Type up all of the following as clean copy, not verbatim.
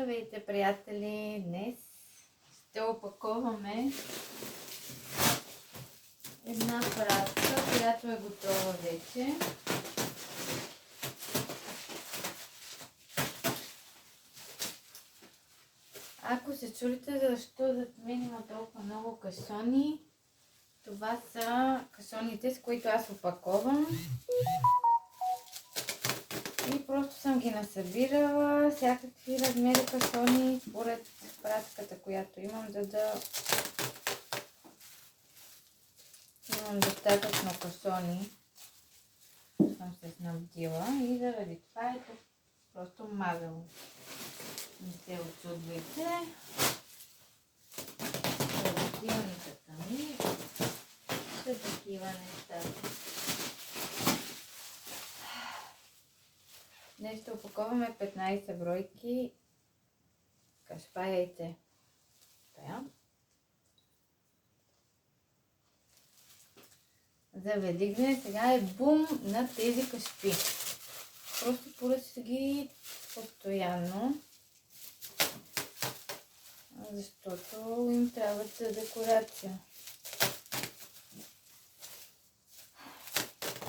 Здравейте, приятели! Днес ще опаковаме една пратка, която е готова вече. Ако се чудите защо зад мен има толкова много кашони, това са кашоните, с които аз опаковам. И просто съм ги насъбирала, всякакви размери кашони, според пратката, която имам, за да имам достатъчно кашони. Съм се снабдила и заради това е просто мазало. Не се очудвайте. Хладилниката ми са такива неща. Днес ще опаковаме 15 бройки кашпа яйце. За Великден сега е бум на тези кашпи. Просто поръчате ги постоянно, защото им трябва за декорация.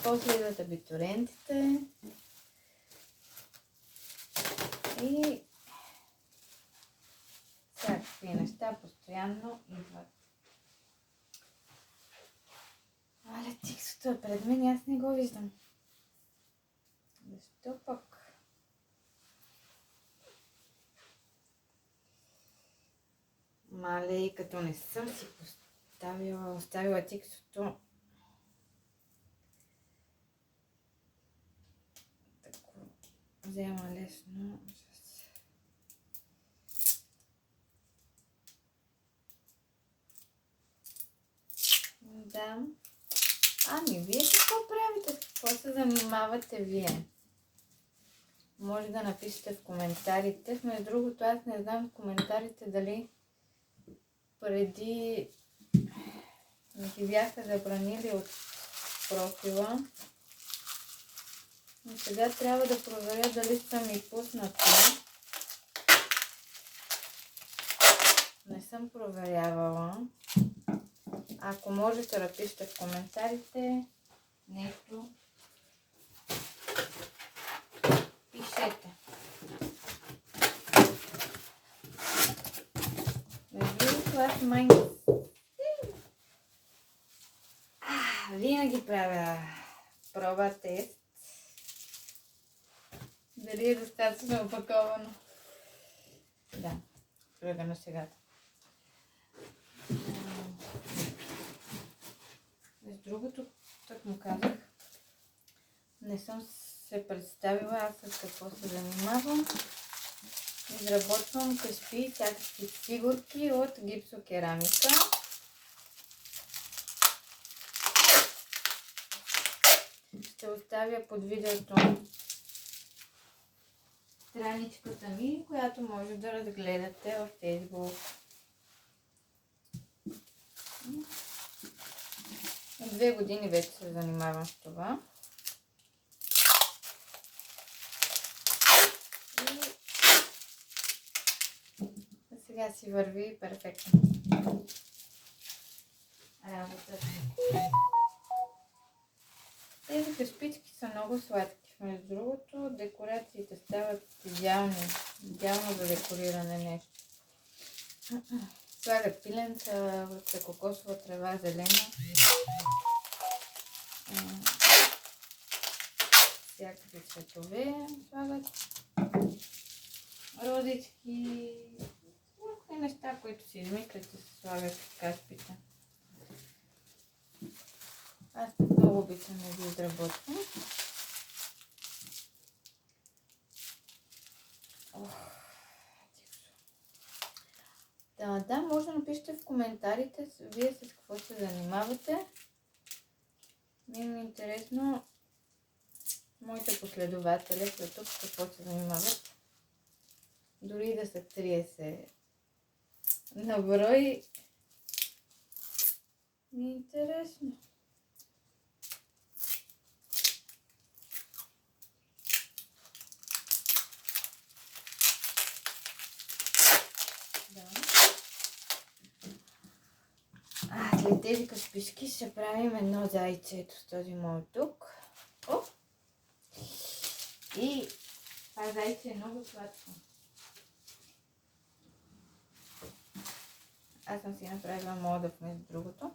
После идват абитурентите и всякакви неща постоянно идват. Але тиксото е пред мен и аз не го виждам. Защо пък? Мале, и като не съм си оставила тиксото. Тако взема лесно. Да. Ами, вие какво правите? С какво се занимавате вие? Може да напишете в коментарите. Между другото, аз не знам в коментарите дали преди ги бяха забранили от профила. Но сега трябва да проверя дали са ми пуснати. Не съм проверявала. Ако можете да пишете в коментарите нещо, пишете. Между другото, аз май винаги правя проба тест. Дали е достатъчно опаковано. Да, проба на сегата. Между другото, так му казах, не съм се представила аз с какво се занимавам. Изработвам кашпи, всякакви фигурки от гипсокерамика. Ще оставя под видеото страничката ми, която може да разгледате в Facebook. От 2 години вече се занимавам с това. И сега си върви перфектно работата. Тези кашпички са много сладки. Между другото, декорациите стават идеално за декориране нещо. Слагат пиленца, кокосова трева, зелена. Всякакви цветове слагат. Розички. Някакви неща, които си измислят и се слагат в кашпите. Аз много обичам да ги изработвам. Да, може да напишете в коментарите вие с какво се занимавате. Ми е интересно моите последователи в YouTube с какво се занимават. Дори да са 30 на брой, ми е интересно. След тези каспишки ще правим едно зайче, ето с този мой тук. Оп! И това зайче е много сладко. Аз съм си направила модъв между другото.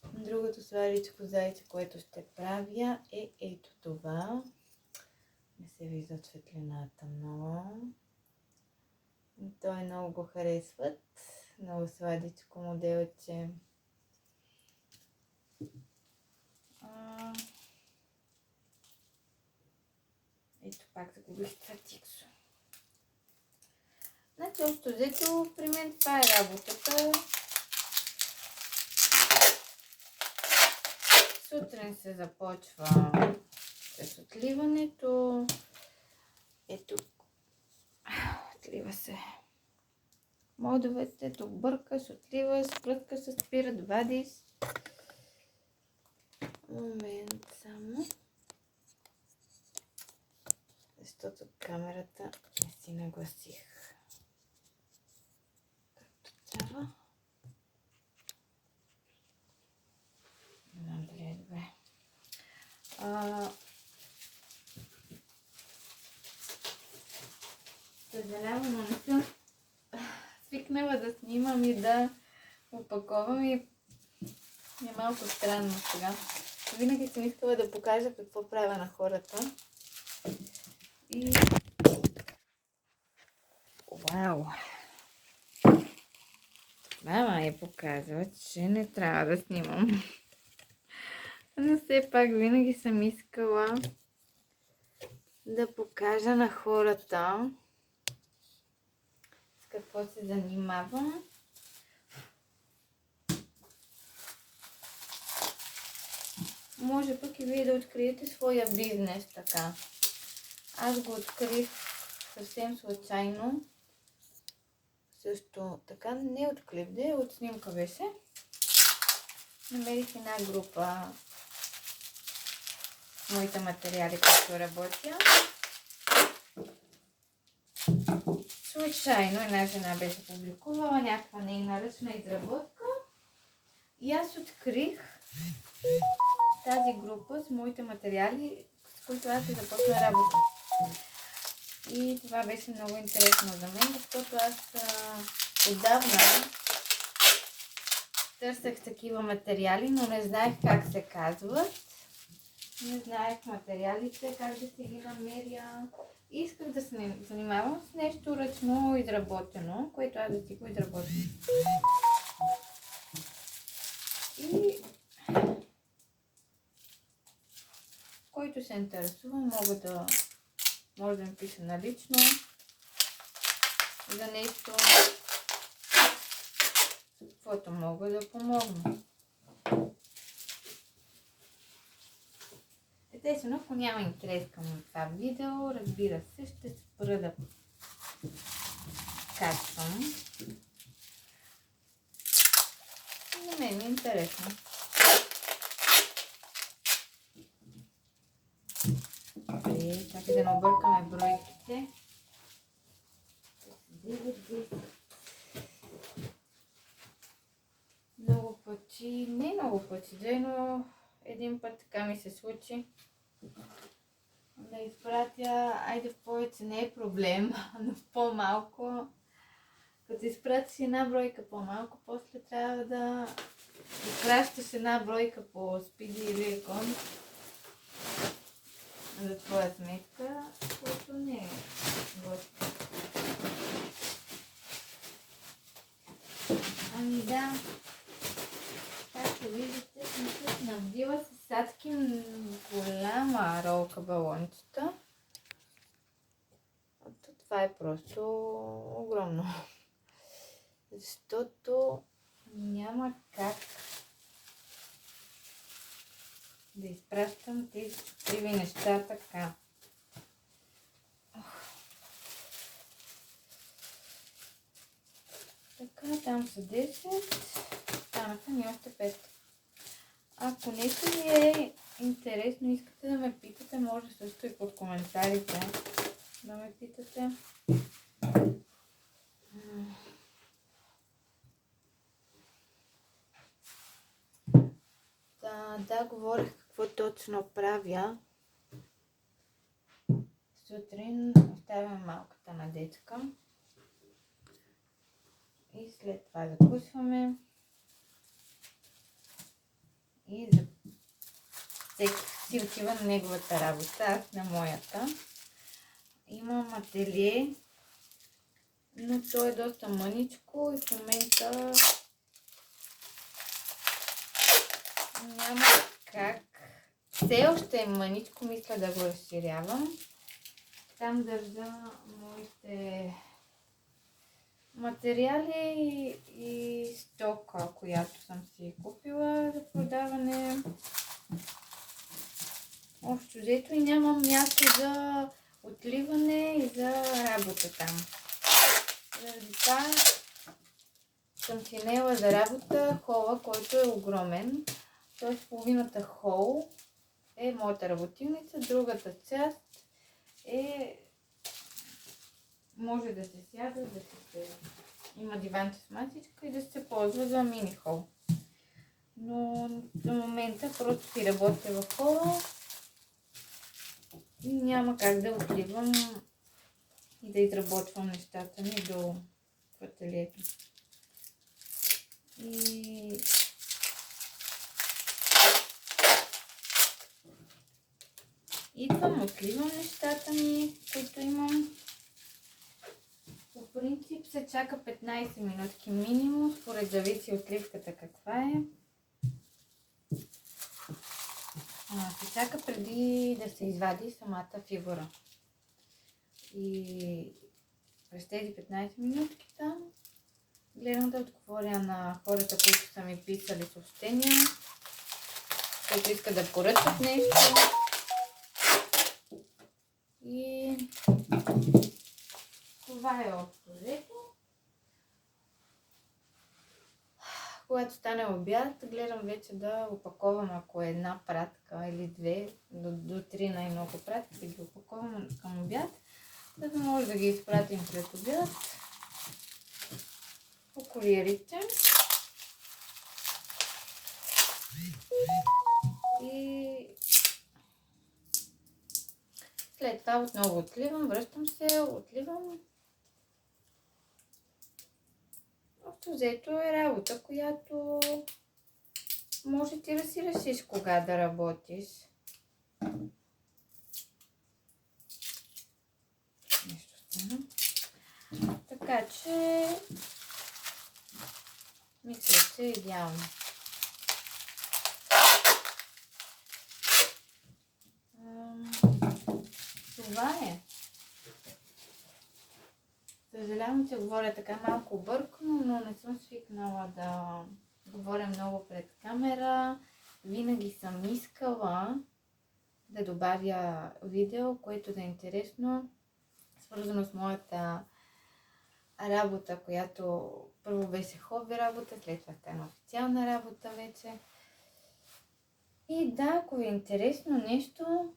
Другото сладичко зайче, което ще правя е ето това. Не се вижда светлината много. Той много го харесват. Много сладичко моделче. Ето пак загубих това тиксо. Значи, общо взето, при мен това е работата. Сутрин се започва с отливането. Ето, отлива се модовете, тук бъркаш, отлива, спръткаш, спират, вадиш. Момент само. Защото камерата не си нагласих. Както трябва. Не знам дали е добре. Съжалявам, но не съм свикнала да снимам и да опаковам и е малко странно сега. Винаги съм искала да покажа какво правя на хората. И... Вау! Мама я показва, че не трябва да снимам. Но все пак винаги съм искала да покажа на хората с какво се занимавам. Може пък и вие да откриете своя бизнес така. Аз го открих съвсем случайно. Също така, не от клип, от снимка беше. Намерих една група с моите материали, които работя. Случайно една жена беше публикувала някаква нейна ръчна изработка. И аз открих тази група с моите материали, с които аз ще започна работа. И това беше много интересно за мен, защото аз отдавна търсех такива материали, но не знаех как се казват. Не знаех материалите, как да си ги намеря. Исках да се занимавам с нещо ръчно изработено, което аз да си го изработя. И който се интересува, може да ми пише налично за нещо, каквото мога да помогна. Естествено, ако няма интерес към това видео, разбира се, ще спра да качвам. За мен е интересно. Чакай да не объркаме бройките. Много пъти, не много пъти, но един път така ми се случи да изпратя, айде в повече не е проблем, но по-малко. Като изпратиш една бройка по-малко, после трябва да изпращаш една бройка по Спиди или Екон за твоя сметка, което не е готово. Ами да, както виждате, съм се снабдила с адски голяма ролка балончета. Това е просто огромно. Защото няма как да изпращам тези чупливи неща така. Така, там са 10, станаха ми още 5. Ако нещо ви е интересно, искате да ме питате, може също и под коментарите. да ме питате. Да, говорих какво точно правя. Сутрин оставям малката на детска и след това закусваме и всеки си отива на неговата работа, аз на моята. Имам ателие, но то е доста мъничко и в момента няма как. Все още е мъничко, мисля да го разширявам. Там държа моите материали и стока, която съм си купила за продаване. Общо взето и нямам място за отливане и за работа там. Заради това съм си наела за работа хола, който е огромен. Т.е. половината хол е моята работилница, другата част може да се сяда, има диванче с масичка и да се ползва за мини хол. Но за момента просто си работя в хола и няма как да отливам и да изработвам нещата ми до ателието. И идвам, отливам нещата ми, които имам. По принцип се чака 15 минутки минимум, според зависи отливката каква е. Се чака преди да се извади самата фигура. И през тези 15 минутки там гледам да отговоря на хората, които са ми писали съобщения, които искат да поръчат нещо. И това е общо взето. Когато стане обяд, гледам вече да опаковам, ако е една пратка или две, до 3 най-много пратки, да ги опаковам към обяд, за да може да ги изпратим след обяд по куриерите. И след това отново отливам, връщам се, отливам. Общо взето е работа, която може ти да си решиш кога да работиш. Нещо стана. Така че мисля, че е идеално. Това е. Съжалявам, че говоря така малко бъркано, но не съм свикнала да говоря много пред камера. Винаги съм искала да добавя видео, което да е интересно, свързано с моята работа, която първо беше хобби работа, след това стана официална работа вече. И да, ако ви е интересно нещо,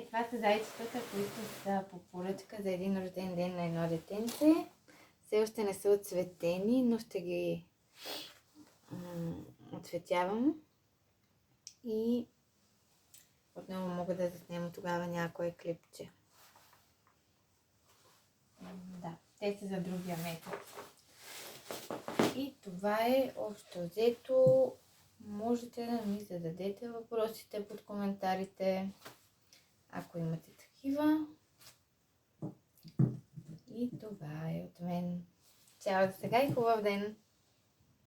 това са зайчетата, които са по поръчка за един рожден ден на едно детенце. Все още не са отцветени, но ще ги отцветявам. И отново мога да заснема тогава някое клипче. Да, те са за другия метод. И това е общо взето. Можете да ми зададете въпросите под коментарите, ако имате такива. И това е от мен. Чао за сега и хубав ден!